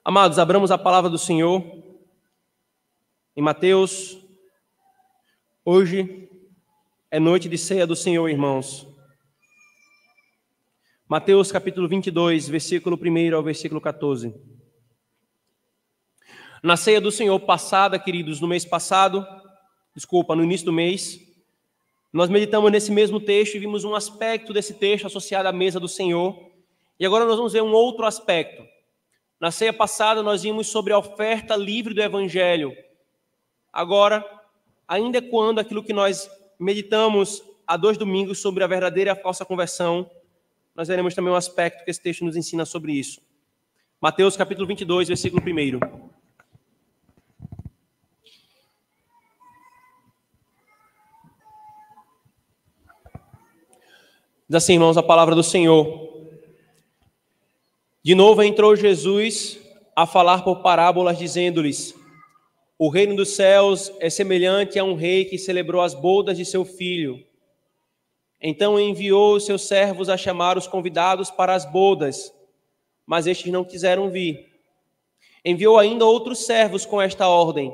Amados, abramos a palavra do Senhor em Mateus. Hoje é noite de ceia do Senhor, irmãos. Mateus capítulo 22, versículo 1 ao versículo 14. Na ceia do Senhor passada, queridos, no início do mês, nós meditamos nesse mesmo texto e vimos um aspecto desse texto associado à mesa do Senhor. E agora nós vamos ver um outro aspecto. Na ceia passada nós vimos sobre a oferta livre do Evangelho. Agora, ainda quando aquilo que nós meditamos há 2 domingos sobre a verdadeira e a falsa conversão, nós veremos também um aspecto que esse texto nos ensina sobre isso. Mateus capítulo 22, versículo 1. Diz assim, irmãos, a palavra do Senhor. De novo entrou Jesus a falar por parábolas, dizendo-lhes: o reino dos céus é semelhante a um rei que celebrou as bodas de seu filho. Então enviou os seus servos a chamar os convidados para as bodas, mas estes não quiseram vir. Enviou ainda outros servos com esta ordem: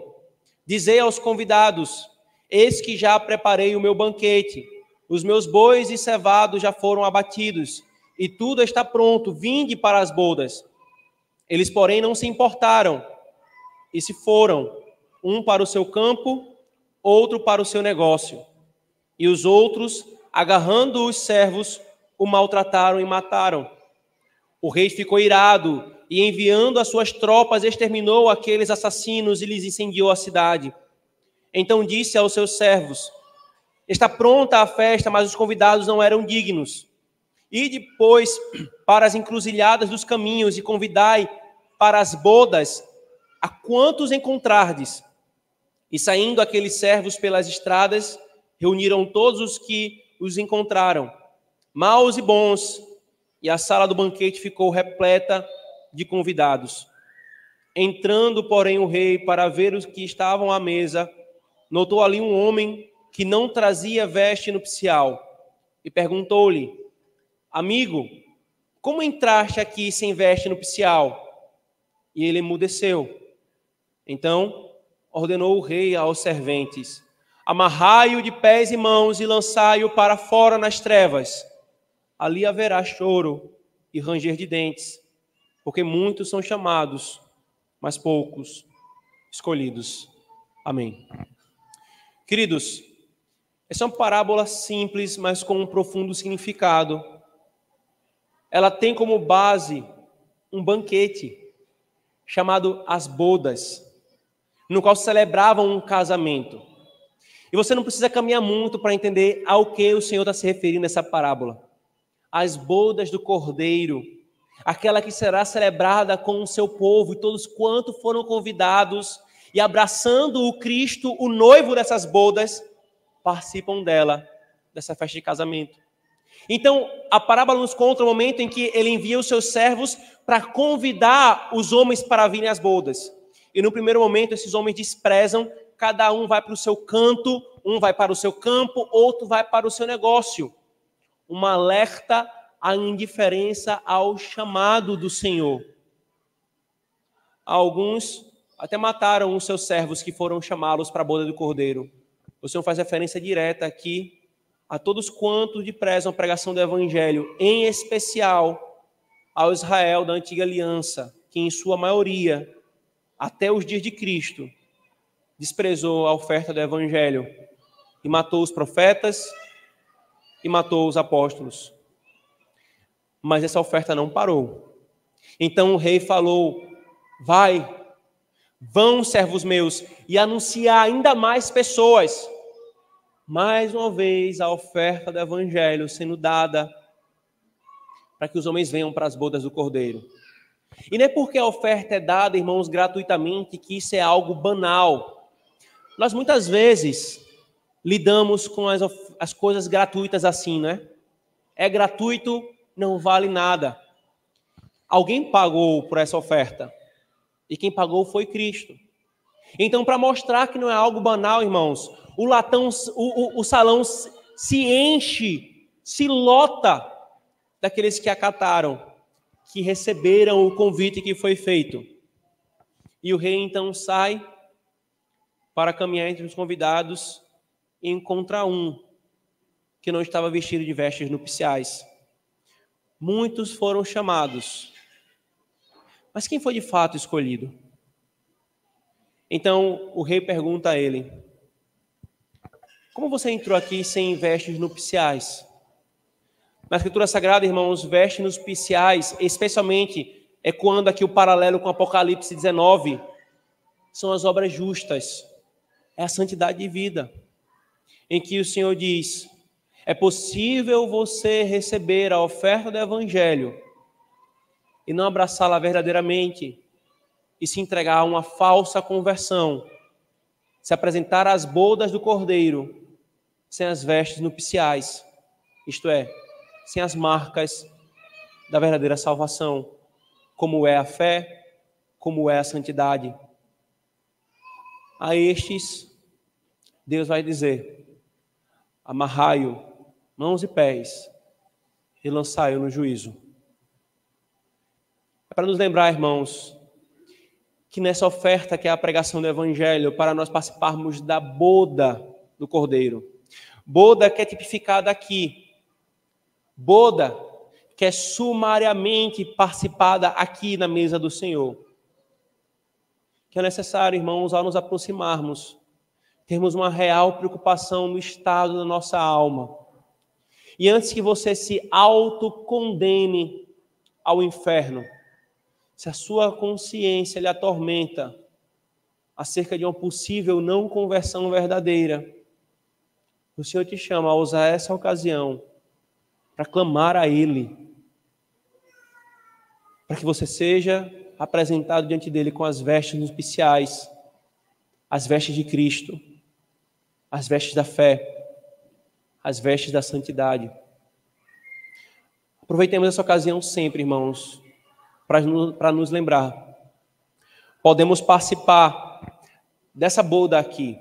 dizei aos convidados: eis que já preparei o meu banquete, os meus bois e cevados já foram abatidos, e tudo está pronto, vinde para as bodas. Eles, porém, não se importaram, e se foram, um para o seu campo, outro para o seu negócio. E os outros, agarrando os servos, o maltrataram e mataram. O rei ficou irado, e enviando as suas tropas, exterminou aqueles assassinos e lhes incendiou a cidade. Então disse aos seus servos: está pronta a festa, mas os convidados não eram dignos. E depois para as encruzilhadas dos caminhos e convidai para as bodas a quantos encontrardes. E saindo aqueles servos pelas estradas, reuniram todos os que os encontraram, maus e bons, e a sala do banquete ficou repleta de convidados. Entrando, porém, o rei para ver os que estavam à mesa, notou ali um homem que não trazia veste nupcial, e perguntou-lhe: amigo, como entraste aqui sem veste nupcial? E ele emudeceu. Então ordenou o rei aos serventes: amarrai-o de pés e mãos e lançai-o para fora nas trevas. Ali haverá choro e ranger de dentes, porque muitos são chamados, mas poucos escolhidos. Amém. Queridos, essa é uma parábola simples, mas com um profundo significado. Ela tem como base um banquete chamado as bodas, no qual celebravam um casamento. E você não precisa caminhar muito para entender ao que o Senhor está se referindo nessa parábola. As bodas do Cordeiro, aquela que será celebrada com o seu povo, e todos quanto foram convidados, e abraçando o Cristo, o noivo dessas bodas, participam dessa festa de casamento. Então, a parábola nos conta o momento em que ele envia os seus servos para convidar os homens para virem às bodas. E no primeiro momento, esses homens desprezam, cada um vai para o seu canto, um vai para o seu campo, outro vai para o seu negócio. Uma alerta à indiferença ao chamado do Senhor. Alguns até mataram os seus servos que foram chamá-los para a boda do Cordeiro. O Senhor faz referência direta aqui a todos quantos desprezam a pregação do Evangelho, em especial ao Israel da antiga aliança, que em sua maioria, até os dias de Cristo, desprezou a oferta do Evangelho e matou os profetas e matou os apóstolos. Mas essa oferta não parou. Então o rei falou: vão, servos meus, e anunciar ainda mais pessoas. Mais uma vez, a oferta do Evangelho sendo dada para que os homens venham para as bodas do Cordeiro. E não é porque a oferta é dada, irmãos, gratuitamente, que isso é algo banal. Nós muitas vezes lidamos com as coisas gratuitas assim, né? É gratuito, não vale nada. Alguém pagou por essa oferta. E quem pagou foi Cristo. Então, para mostrar que não é algo banal, irmãos, o salão se enche, se lota daqueles que acataram, que receberam o convite que foi feito. E o rei então sai para caminhar entre os convidados e encontra um que não estava vestido de vestes nupciais. Muitos foram chamados, mas quem foi de fato escolhido? Então o rei pergunta a ele: como você entrou aqui sem vestes nupciais? Na Escritura Sagrada, irmãos, vestes nupciais, especialmente ecoando aqui o paralelo com Apocalipse 19, são as obras justas, é a santidade de vida, em que o Senhor diz: é possível você receber a oferta do Evangelho e não abraçá-la verdadeiramente e se entregar a uma falsa conversão, se apresentar às bodas do Cordeiro sem as vestes nupciais, isto é, sem as marcas da verdadeira salvação, como é a fé, como é a santidade. A estes, Deus vai dizer: amarrai-o, mãos e pés, e lançai-o no juízo. É para nos lembrar, irmãos, que nessa oferta que é a pregação do Evangelho, para nós participarmos da boda do Cordeiro. Boda que é tipificada aqui. Boda que é sumariamente participada aqui na mesa do Senhor. Que é necessário, irmãos, ao nos aproximarmos, termos uma real preocupação no estado da nossa alma. E antes que você se autocondene ao inferno, se a sua consciência lhe atormenta acerca de uma possível não conversão verdadeira, o Senhor te chama a usar essa ocasião para clamar a Ele, para que você seja apresentado diante dele com as vestes nupciais, as vestes de Cristo, as vestes da fé, as vestes da santidade. Aproveitemos essa ocasião sempre, irmãos, para nos lembrar. Podemos participar dessa boda aqui,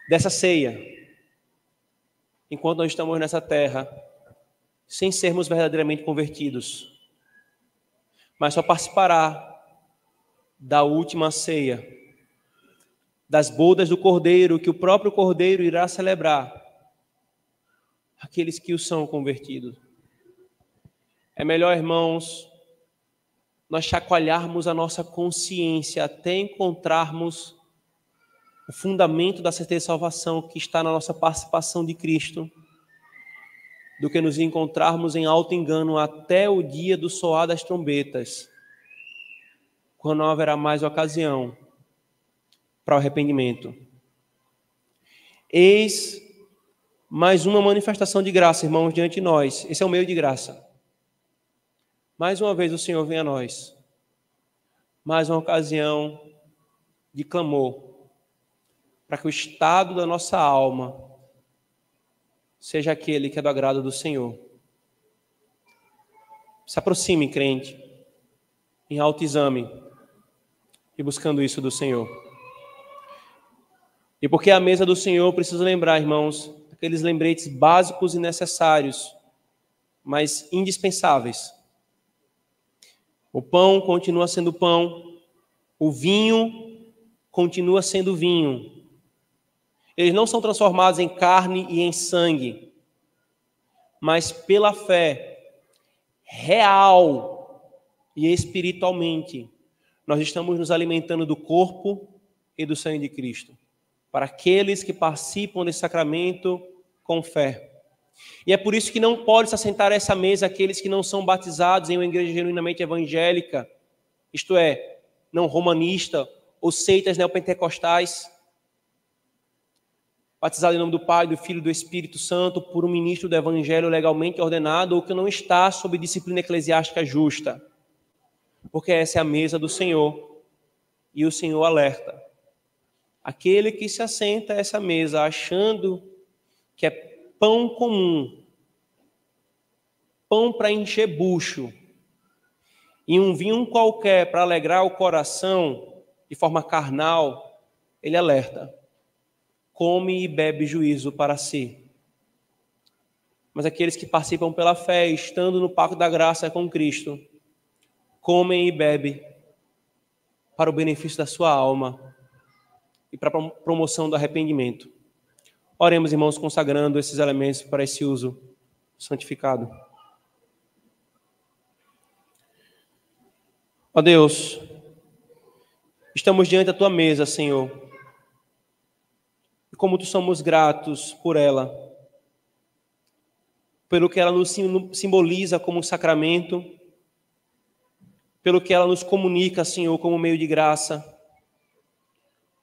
dessa ceia, enquanto nós estamos nessa terra, sem sermos verdadeiramente convertidos, mas só participará da última ceia, das bodas do Cordeiro, que o próprio Cordeiro irá celebrar aqueles que o são convertidos. É melhor, irmãos, nós chacoalharmos a nossa consciência até encontrarmos o fundamento da certeza de salvação que está na nossa participação de Cristo, do que nos encontrarmos em alto engano até o dia do soar das trombetas, quando não haverá mais ocasião para o arrependimento. Eis mais uma manifestação de graça, irmãos, diante de nós. Esse é o meio de graça. Mais uma vez o Senhor vem a nós. Mais uma ocasião de clamor, para que o estado da nossa alma seja aquele que é do agrado do Senhor. Se aproxime, crente, em autoexame e buscando isso do Senhor. E porque a mesa do Senhor, preciso lembrar, irmãos, aqueles lembretes básicos e necessários, mas indispensáveis. O pão continua sendo pão, o vinho continua sendo vinho. Eles não são transformados em carne e em sangue, mas pela fé real e espiritualmente, nós estamos nos alimentando do corpo e do sangue de Cristo, para aqueles que participam desse sacramento com fé. E é por isso que não pode se assentar a essa mesa aqueles que não são batizados em uma igreja genuinamente evangélica, isto é, não romanista ou seitas neopentecostais, batizado em nome do Pai, do Filho e do Espírito Santo por um ministro do Evangelho legalmente ordenado ou que não está sob disciplina eclesiástica justa. Porque essa é a mesa do Senhor e o Senhor alerta. Aquele que se assenta a essa mesa achando que é pão comum, pão para encher bucho, e um vinho qualquer para alegrar o coração de forma carnal, ele alerta. Come e bebe juízo para si. Mas aqueles que participam pela fé, estando no pacto da graça com Cristo, comem e bebem para o benefício da sua alma e para a promoção do arrependimento. Oremos, irmãos, consagrando esses elementos para esse uso santificado. Ó Deus, estamos diante da tua mesa, Senhor, e como tu somos gratos por ela, pelo que ela nos simboliza como um sacramento, pelo que ela nos comunica, Senhor, como meio de graça.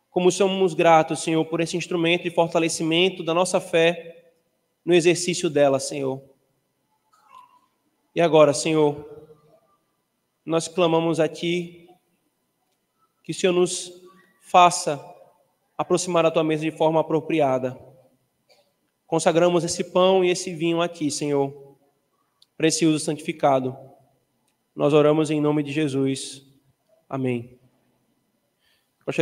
Como somos gratos, Senhor, por esse instrumento de fortalecimento da nossa fé no exercício dela, Senhor. E agora, Senhor, nós clamamos a Ti que o Senhor nos faça aproximar da Tua mesa de forma apropriada. Consagramos esse pão e esse vinho a Ti, Senhor, para esse uso santificado. Nós oramos em nome de Jesus. Amém.